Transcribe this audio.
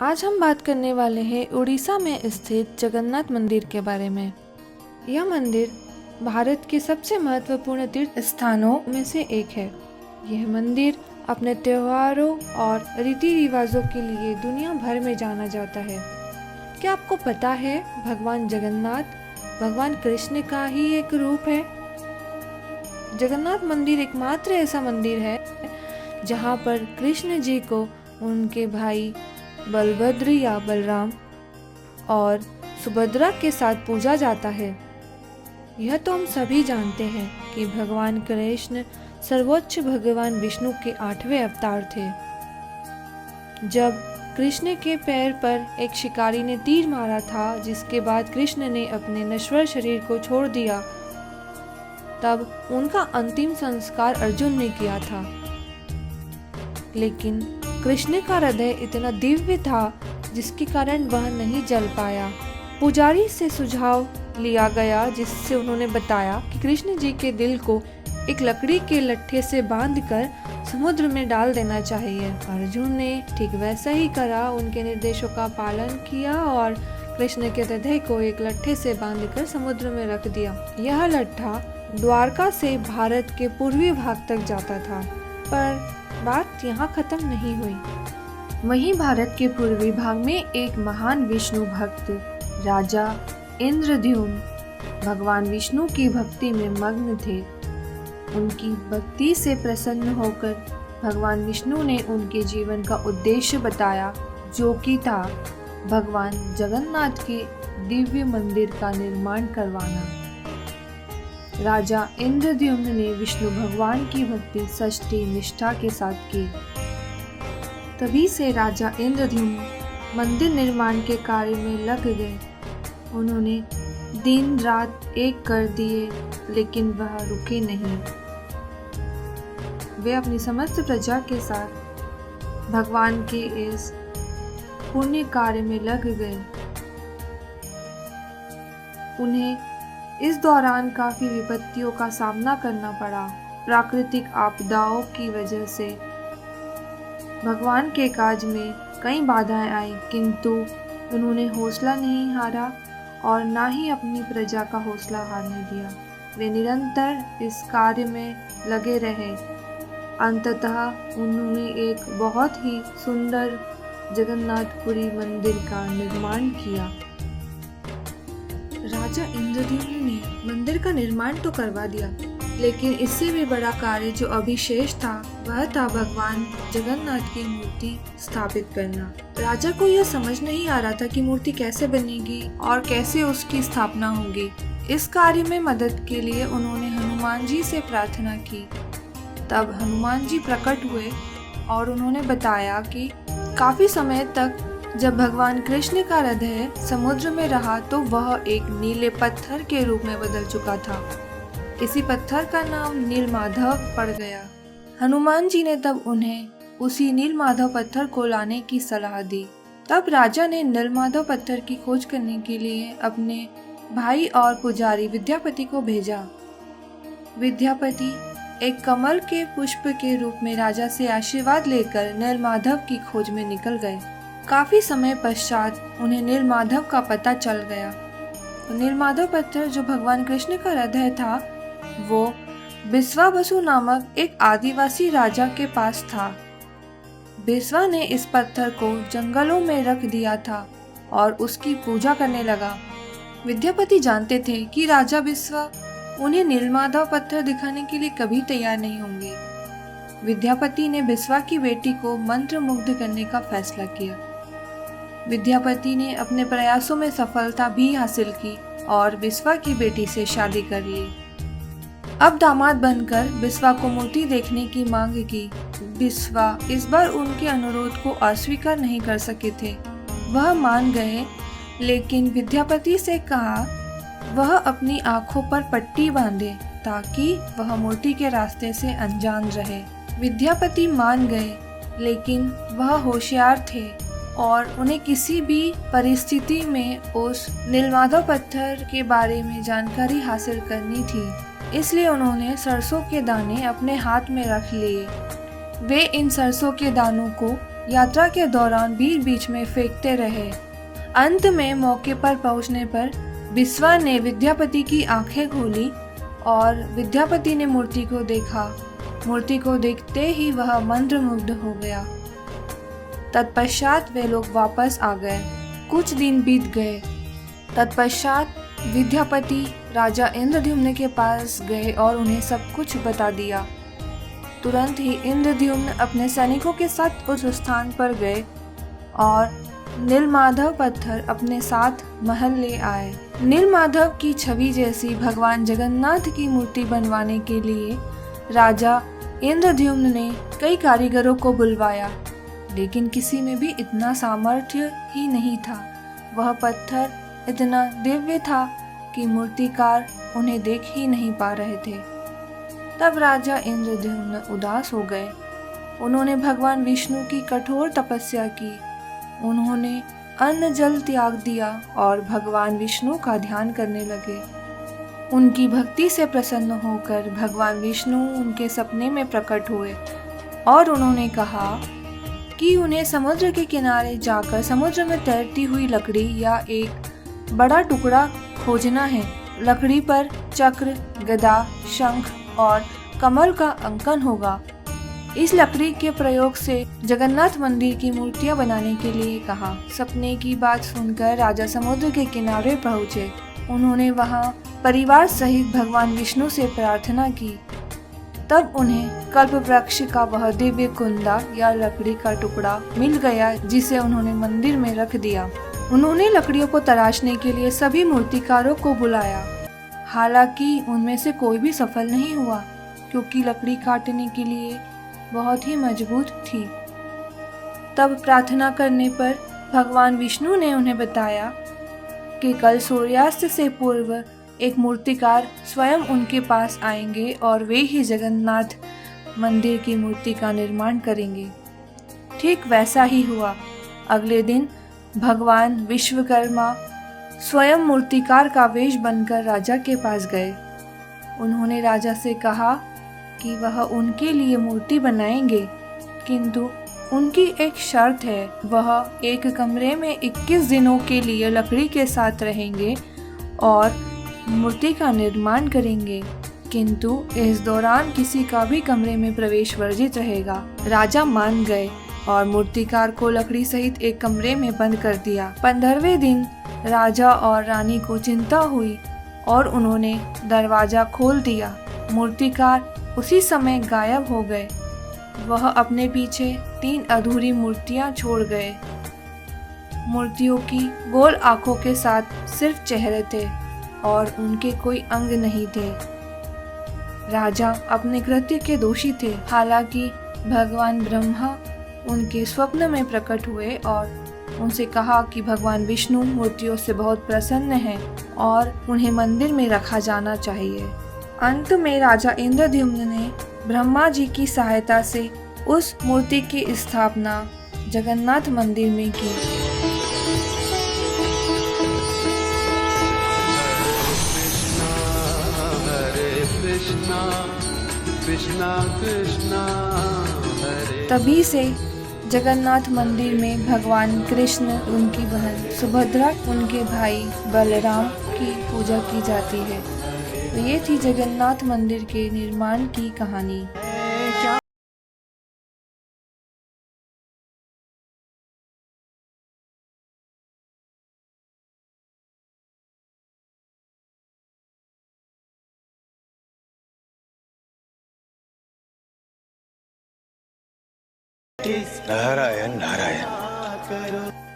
आज हम बात करने वाले हैं उड़ीसा में स्थित जगन्नाथ मंदिर के बारे में। यह मंदिर भारत के सबसे महत्वपूर्ण तीर्थ स्थानों में से एक है। यह मंदिर अपने त्योहारों और रीति रिवाजों के लिए दुनिया भर में जाना जाता है। क्या आपको पता है भगवान जगन्नाथ भगवान कृष्ण का ही एक रूप है? जगन्नाथ मंदिर एकमात्र ऐसा मंदिर है जहाँ पर कृष्ण जी को उनके भाई बलभद्र या बलराम और सुभद्रा के साथ पूजा जाता है। यह तो हम सभी जानते हैं कि भगवान कृष्ण सर्वोच्च भगवान विष्णु के 8वें अवतार थे। जब कृष्ण के पैर पर एक शिकारी ने तीर मारा था, जिसके बाद कृष्ण ने अपने नश्वर शरीर को छोड़ दिया, तब उनका अंतिम संस्कार अर्जुन ने किया था। लेकिन कृष्ण का हृदय इतना दिव्य था जिसके कारण वह नहीं जल पाया। पुजारी से सुझाव लिया गया, जिससे उन्होंने बताया कि कृष्ण जी के दिल को एक लकड़ी के लट्ठे से बांधकर समुद्र में डाल देना चाहिए। अर्जुन ने ठीक वैसा ही करा, उनके निर्देशों का पालन किया और कृष्ण के हृदय को एक लट्ठे से बांधकर समुद्र में रख दिया। यह लट्ठा द्वारका से भारत के पूर्वी भाग तक जाता था। पर बात यहाँ खत्म नहीं हुई। वहीं भारत के पूर्वी भाग में एक महान विष्णु भक्त राजा इंद्रद्युम्न भगवान विष्णु की भक्ति में मग्न थे। उनकी भक्ति से प्रसन्न होकर भगवान विष्णु ने उनके जीवन का उद्देश्य बताया, जो कि था भगवान जगन्नाथ के दिव्य मंदिर का निर्माण करवाना। राजा इंद्रद्युम्न ने विष्णु भगवान की भक्ति सच्ची निष्ठा के साथ की। तभी से राजा इंद्रद्युम्न मंदिर निर्माण के कार्य में लग गए। उन्होंने दिन रात एक कर दिए, लेकिन वह रुके नहीं। वे अपनी समस्त प्रजा के साथ भगवान के इस पुण्य कार्य में लग गए। उन्हें इस दौरान काफी विपत्तियों का सामना करना पड़ा। प्राकृतिक आपदाओं की वजह से भगवान के काज में कई बाधाएं आई, किंतु उन्होंने हौसला नहीं हारा और ना ही अपनी प्रजा का हौसला हारने दिया। वे निरंतर इस कार्य में लगे रहे। अंततः उन्होंने एक बहुत ही सुंदर जगन्नाथपुरी मंदिर का निर्माण किया। राजा इंद्रद्युम्न ने मंदिर का निर्माण तो करवा दिया, लेकिन इससे भी बड़ा कार्य जो अभी शेष था, वह था भगवान जगन्नाथ की मूर्ति स्थापित करना। राजा को यह समझ नहीं आ रहा था कि मूर्ति कैसे बनेगी और कैसे उसकी स्थापना होगी। इस कार्य में मदद के लिए उन्होंने हनुमान जी से प्रार्थना की। तब हनुमान जी प्रकट हुए और उन्होंने बताया कि काफी समय तक जब भगवान कृष्ण का हृदय समुद्र में रहा तो वह एक नीले पत्थर के रूप में बदल चुका था। इसी पत्थर का नाम नीलमाधव पड़ गया। हनुमान जी ने तब उन्हें उसी नीलमाधव पत्थर को लाने की सलाह दी। तब राजा ने नीलमाधव पत्थर की खोज करने के लिए अपने भाई और पुजारी विद्यापति को भेजा। विद्यापति एक कमल के पुष्प के रूप में राजा से आशीर्वाद लेकर नीलमाधव की खोज में निकल गए। काफी समय पश्चात उन्हें नीलमाधव का पता चल गया। नीलमाधव पत्थर जो भगवान कृष्ण का हृदय था, वो बिस्वावसु नामक एक आदिवासी राजा के पास था। बिस्वा ने इस पत्थर को जंगलों में रख दिया था और उसकी पूजा करने लगा। विद्यापति जानते थे कि राजा बिस्वा उन्हें नीलमाधव पत्थर दिखाने के लिए कभी तैयार नहीं होंगे। विद्यापति ने बिस्वा की बेटी को मंत्र मुग्ध करने का फैसला किया। विद्यापति ने अपने प्रयासों में सफलता भी हासिल की और बिस्वा की बेटी से शादी कर ली। अब दामाद बनकर बिस्वा को मूर्ति देखने की मांग की। बिस्वा इस बार उनके अनुरोध को अस्वीकार नहीं कर सके थे। वह मान गए, लेकिन विद्यापति से कहा वह अपनी आंखों पर पट्टी बांधे ताकि वह मूर्ति के रास्ते से अनजान रहे। विद्यापति मान गए, लेकिन वह होशियार थे और उन्हें किसी भी परिस्थिति में उस नीलमाधव पत्थर के बारे में जानकारी हासिल करनी थी। इसलिए उन्होंने सरसों के दाने अपने हाथ में रख लिए। वे इन सरसों के दानों को यात्रा के दौरान बीच बीच में फेंकते रहे। अंत में मौके पर पहुंचने पर बिस्वा ने विद्यापति की आंखें खोली और विद्यापति ने मूर्ति को देखा। मूर्ति को देखते ही वह मंत्रमुग्ध हो गया। तत्पश्चात वे लोग वापस आ गए। कुछ दिन बीत गए। तत्पश्चात विद्यापति राजा इंद्रद्युम्न के पास गए और उन्हें सब कुछ बता दिया। तुरंत ही इंद्रद्युम्न अपने सैनिकों के साथ उस स्थान पर गए और नीलमाधव पत्थर अपने साथ महल ले आए। नीलमाधव की छवि जैसी भगवान जगन्नाथ की मूर्ति बनवाने के लिए राजा इंद्रद्युम्न ने कई कारीगरों को बुलवाया, लेकिन किसी में भी इतना सामर्थ्य ही नहीं था। वह पत्थर इतना दिव्य था कि मूर्तिकार उन्हें देख ही नहीं पा रहे थे। तब राजा इंद्रद्युम्न उदास हो गए। उन्होंने भगवान विष्णु की कठोर तपस्या की। उन्होंने अन्न जल त्याग दिया और भगवान विष्णु का ध्यान करने लगे। उनकी भक्ति से प्रसन्न होकर भगवान विष्णु उनके सपने में प्रकट हुए और उन्होंने कहा कि उन्हें समुद्र के किनारे जाकर समुद्र में तैरती हुई लकड़ी या एक बड़ा टुकड़ा खोजना है। लकड़ी पर चक्र, गदा, शंख और कमल का अंकन होगा। इस लकड़ी के प्रयोग से जगन्नाथ मंदिर की मूर्तियां बनाने के लिए कहा। सपने की बात सुनकर राजा समुद्र के किनारे पहुंचे। उन्होंने वहां परिवार सहित भगवान विष्णु से प्रार्थना की। तब उन्हें कल्प वृक्ष का वह दिव्य कुंदा या लकड़ी का टुकड़ा मिल गया, जिसे उन्होंने मंदिर में रख दिया। उन्होंने लकड़ियों को तराशने के लिए सभी मूर्तिकारों को बुलाया। हालांकि उनमें से कोई भी सफल नहीं हुआ, क्योंकि लकड़ी काटने के लिए बहुत ही मजबूत थी। तब प्रार्थना करने पर भगवान विष्णु ने उन्हें बताया कि कल सूर्यास्त से पूर्व एक मूर्तिकार स्वयं उनके पास आएंगे और वे ही जगन्नाथ मंदिर की मूर्ति का निर्माण करेंगे। ठीक वैसा ही हुआ। अगले दिन भगवान विश्वकर्मा स्वयं मूर्तिकार का वेश बनकर राजा के पास गए। उन्होंने राजा से कहा कि वह उनके लिए मूर्ति बनाएंगे, किंतु उनकी एक शर्त है। वह एक कमरे में 21 दिनों के लिए लकड़ी के साथ रहेंगे और मूर्ति का निर्माण करेंगे, किंतु इस दौरान किसी का भी कमरे में प्रवेश वर्जित रहेगा। राजा मान गए और मूर्तिकार को लकड़ी सहित एक कमरे में बंद कर दिया। 15वें दिन राजा और रानी को चिंता हुई और उन्होंने दरवाजा खोल दिया। मूर्तिकार उसी समय गायब हो गए। वह अपने पीछे 3 अधूरी मूर्तियां छोड़ गए। मूर्तियों की गोल आंखों के साथ सिर्फ चेहरे थे और उनके कोई अंग नहीं थे। राजा अपने कृत्य के दोषी थे। हालांकि भगवान ब्रह्मा उनके स्वप्न में प्रकट हुए और उनसे कहा कि भगवान विष्णु मूर्तियों से बहुत प्रसन्न हैं और उन्हें मंदिर में रखा जाना चाहिए। अंत में राजा इंद्रद्युम्न ने ब्रह्मा जी की सहायता से उस मूर्ति की स्थापना जगन्नाथ मंदिर में की। तभी से जगन्नाथ मंदिर में भगवान कृष्ण, उनकी बहन सुभद्रा, उनके भाई बलराम की पूजा की जाती है। तो ये थी जगन्नाथ मंदिर के निर्माण की कहानी। नारायण नारायण।